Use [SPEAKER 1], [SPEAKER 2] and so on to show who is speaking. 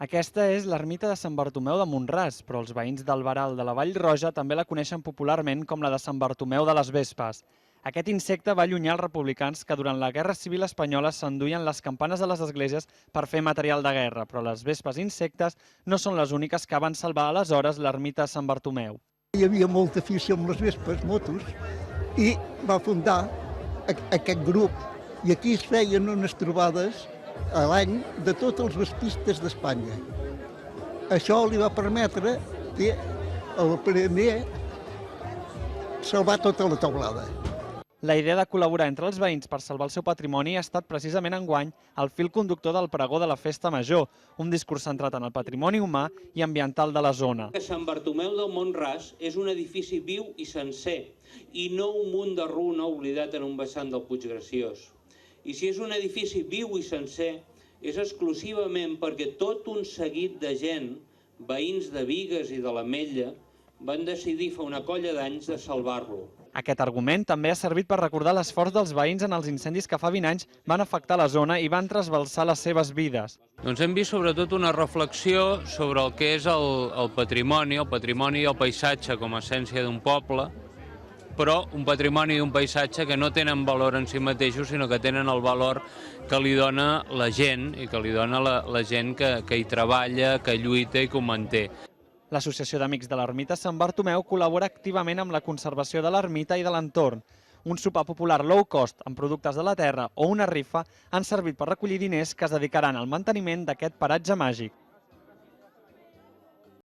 [SPEAKER 1] Aquesta és l'ermita de Sant Bartomeu de Mont-ras, però els veïns d'Albaral de la Vall Roja també la coneixen popularment com la de Sant Bartomeu de les Vespes. Aquest insecte va allunyar els republicans que durant la Guerra Civil Espanyola s'enduien les campanes de les esglésies per fer material de guerra, però les vespes insectes no són les úniques que van salvar aleshores l'ermita de Sant Bartomeu.
[SPEAKER 2] Hi havia molta afició amb les vespes, motos, i va fundar aquest grup. I aquí es feien unes trobades a l'any de tots els vespistes d'Espanya. Això li va permetre el primer salvar tota la teulada.
[SPEAKER 1] La idea de col·laborar entre els veïns per salvar el seu patrimoni ha estat precisament enguany el fil conductor del pregó de la Festa Major, un discurs centrat en el patrimoni humà i ambiental de la zona.
[SPEAKER 3] Sant Bartomeu del Mont-ras és un edifici viu i sencer, i no un munt de runa oblidat en un vessant del Puig Graciós. I si és un edifici viu i sencer, és exclusivament perquè tot un seguit de gent, veïns de Bigues i de l'Ametlla, van decidir fa una colla d'anys de salvar-lo.
[SPEAKER 1] Aquest argument també ha servit per recordar l'esforç dels veïns en els incendis que fa 20 anys van afectar la zona i van trasbalsar les seves vides.
[SPEAKER 4] Doncs hem vist sobretot una reflexió sobre el que és el patrimoni i el paisatge com a essència d'un poble, però un patrimoni i un paisatge que no tenen valor en si mateixos, sinó que tenen el valor que li dona la gent i que li dona la gent que hi treballa, que lluita i que ho manté.
[SPEAKER 1] L'Associació d'Amics de l'Ermita Sant Bartomeu col·labora activament amb la conservació de l'ermita i de l'entorn. Un sopar popular low cost amb productes de la terra o una rifa han servit per recollir diners que es dedicaran al manteniment d'aquest paratge màgic.